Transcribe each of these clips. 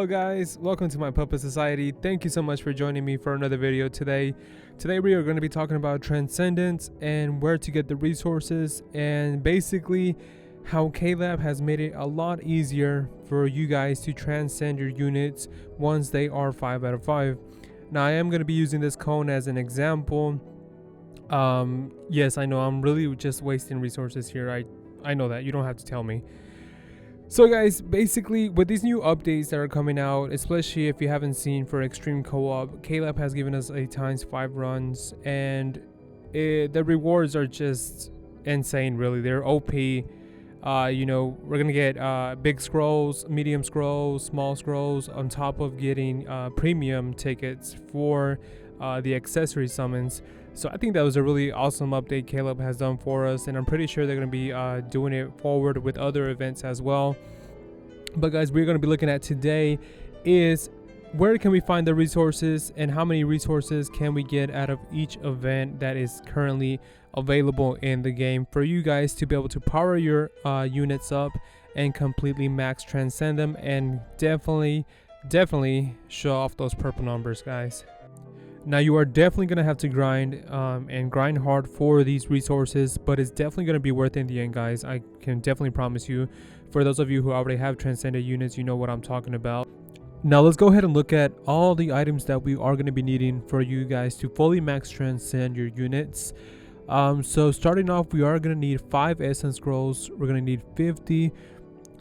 Hello guys, welcome to my Puppet Society. Thank you so much for joining me for another video today. Today we are going to be talking about Transcendence and where to get the resources, and basically how KLab has made it a lot easier for you guys to transcend your units once they are 5 out of 5. Now I am going to be using this cone as an example. Yes, I know I'm really just wasting resources here. I know that, you don't have to tell me. So guys, basically with these new updates that are coming out, especially if you haven't seen for extreme co-op, KLab has given us a ×5 runs, and the rewards are just insane. Really, they're OP. You know, we're gonna get big scrolls, medium scrolls, small scrolls, on top of getting premium tickets for the accessory summons. So I think that was a really awesome update KLab has done for us, and I'm pretty sure they're going to be doing it forward with other events as well. But guys, we're going to be looking at today is where can we find the resources and how many resources can we get out of each event that is currently available in the game for you guys to be able to power your units up and completely max transcend them, and definitely show off those purple numbers, guys. Now you are definitely going to have to grind and grind hard for these resources, but it's definitely going to be worth it in the end, guys. I can definitely promise you. For those of you who already have transcended units, you know what I'm talking about. Now let's go ahead and look at all the items that we are going to be needing for you guys to fully max transcend your units. So starting off, we are going to need 5 essence scrolls. We're going to need 50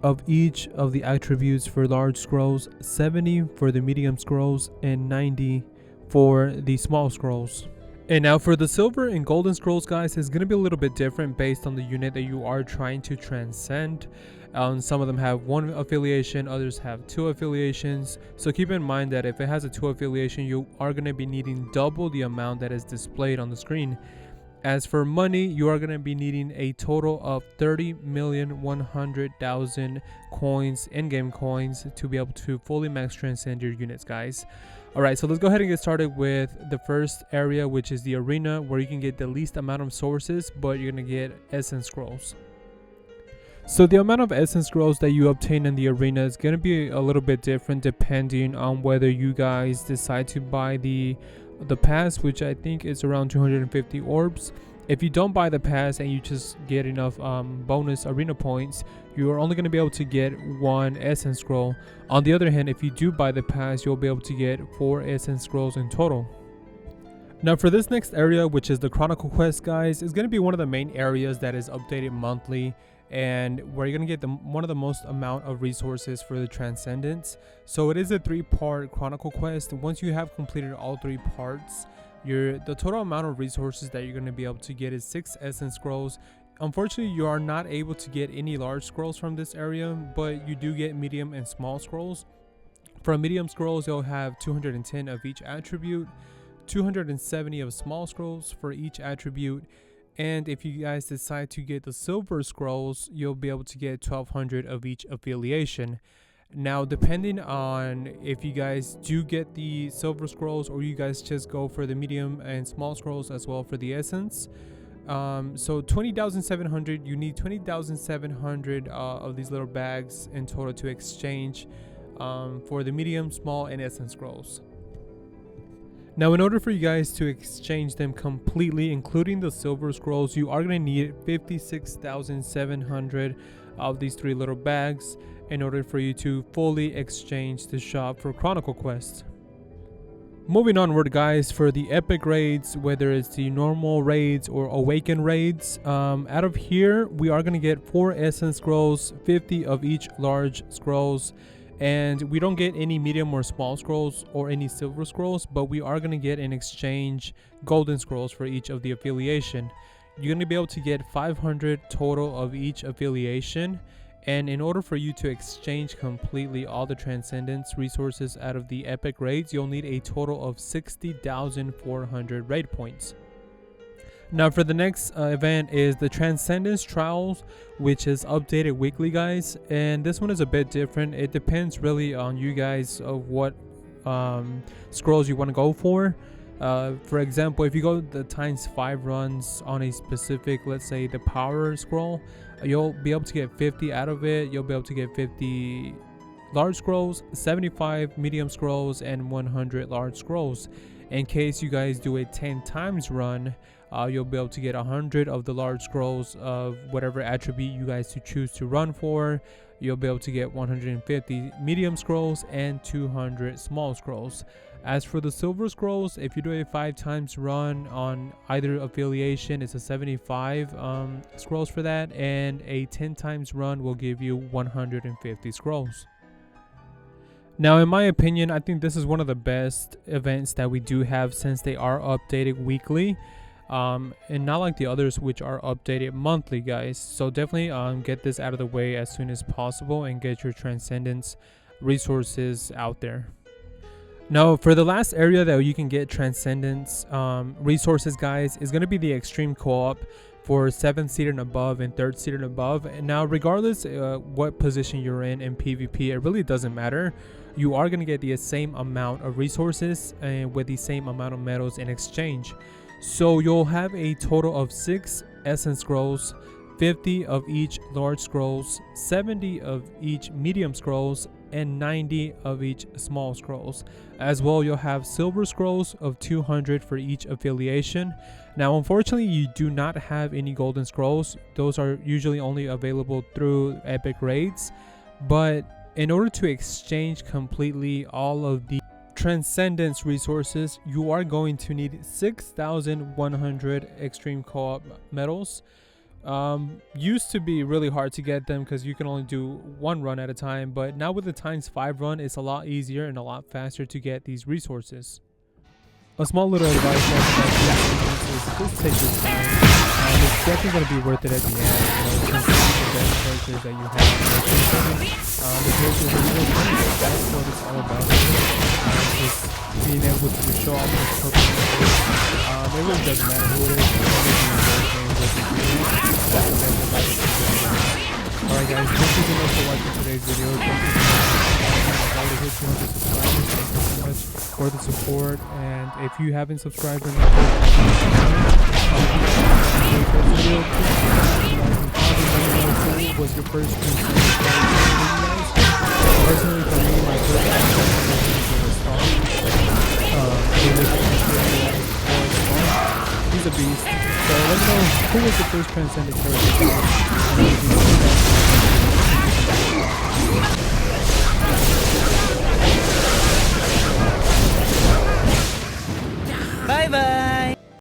of each of the attributes for large scrolls, 70 for the medium scrolls, and 90 for the small scrolls. And now for the silver and golden scrolls, guys, it's going to be a little bit different based on the unit that you are trying to transcend. Some of them have 1 affiliation, others have 2 affiliations. So keep in mind that if it has a 2 affiliation, you are going to be needing double the amount that is displayed on the screen. As for money, you are going to be needing a total of 30,100,000 coins, in-game coins, to be able to fully max transcend your units, guys. Alright, so let's go ahead and get started with the first area, which is the arena, where you can get the least amount of sources, but you're going to get essence scrolls. So the amount of essence scrolls that you obtain in the arena is going to be a little bit different depending on whether you guys decide to buy the pass, which I think is around 250 orbs. If you don't buy the pass and you just get enough bonus arena points, you are only going to be able to get 1 essence scroll. On the other hand, if you do buy the pass, you'll be able to get 4 essence scrolls in total. Now for this next area, which is the Chronicle Quest, guys, is going to be one of the main areas that is updated monthly, and where you're going to get one of the most amount of resources for the Transcendence. So it is a 3-part Chronicle Quest. Once you have completed all 3 parts, the total amount of resources that you're going to be able to get is 6 essence scrolls. Unfortunately, you are not able to get any large scrolls from this area, but you do get medium and small scrolls. For medium scrolls, you'll have 210 of each attribute, 270 of small scrolls for each attribute, and if you guys decide to get the silver scrolls, you'll be able to get 1200 of each affiliation. Now depending on if you guys do get the silver scrolls or you guys just go for the medium and small scrolls as well for the essence, so 20,700, you need 20,700 of these little bags in total to exchange for the medium, small, and essence scrolls. Now in order for you guys to exchange them completely, including the silver scrolls, you are going to need 56,700 of these 3 little bags in order for you to fully exchange the shop for Chronicle Quest. Moving onward, guys, for the epic raids, whether it's the normal raids or awaken raids, out of here we are going to get 4 essence scrolls, 50 of each large scrolls, and we don't get any medium or small scrolls or any silver scrolls, but we are going to get in exchange golden scrolls for each of the affiliation. You're going to be able to get 500 total of each affiliation, and in order for you to exchange completely all the Transcendence resources out of the epic raids, you'll need a total of 60,400 raid points. Now for the next event is the Transcendence Trials, which is updated weekly, guys, and this one is a bit different. It depends really on you guys of what scrolls you want to go for. For example, if you go the ×5 runs on a specific, let's say the power scroll, you'll be able to get 50 out of it. You'll be able to get 50 large scrolls, 75 medium scrolls, and 100 large scrolls. In case you guys do a 10 times run, you'll be able to get 100 of the large scrolls of whatever attribute you guys to choose to run for. You'll be able to get 150 medium scrolls and 200 small scrolls. As for the silver scrolls, if you do a 5 times run on either affiliation, it's a 75 scrolls for that, and a 10 times run will give you 150 scrolls. Now, in my opinion, I think this is one of the best events that we do have, since they are updated weekly, and not like the others which are updated monthly, guys. So definitely get this out of the way as soon as possible and get your Transcendence resources out there. Now, for the last area that you can get Transcendence resources, guys, is going to be the extreme co-op for 7th seed and above and 3rd seed and above. And now, regardless what position you're in PvP, it really doesn't matter. You are going to get the same amount of resources and with the same amount of medals in exchange. So you'll have a total of 6 essence scrolls, 50 of each large scrolls, 70 of each medium scrolls, and 90 of each small scrolls. As well, you'll have silver scrolls of 200 for each affiliation. Now, unfortunately, you do not have any golden scrolls. Those are usually only available through epic raids. But in order to exchange completely all of the Transcendence resources, you are going to need 6,100 extreme co-op medals. Used to be really hard to get them because you can only do 1 run at a time, but now with the ×5 run, it's a lot easier and a lot faster to get these resources. A small little advice is just take your time. It's definitely going to be worth it at the end. You know, the best characters that you have. The characters are really fun. That's what it's all about. Just being able to show off the purpose. It really doesn't matter who it is. Alright guys, thank you so much for watching today's video. Thank you so much. Thank you so much for the support. And if you haven't subscribed or not, was your first personally for me, my first he's a beast. So let me know who was the first Transcendent character. Bye bye.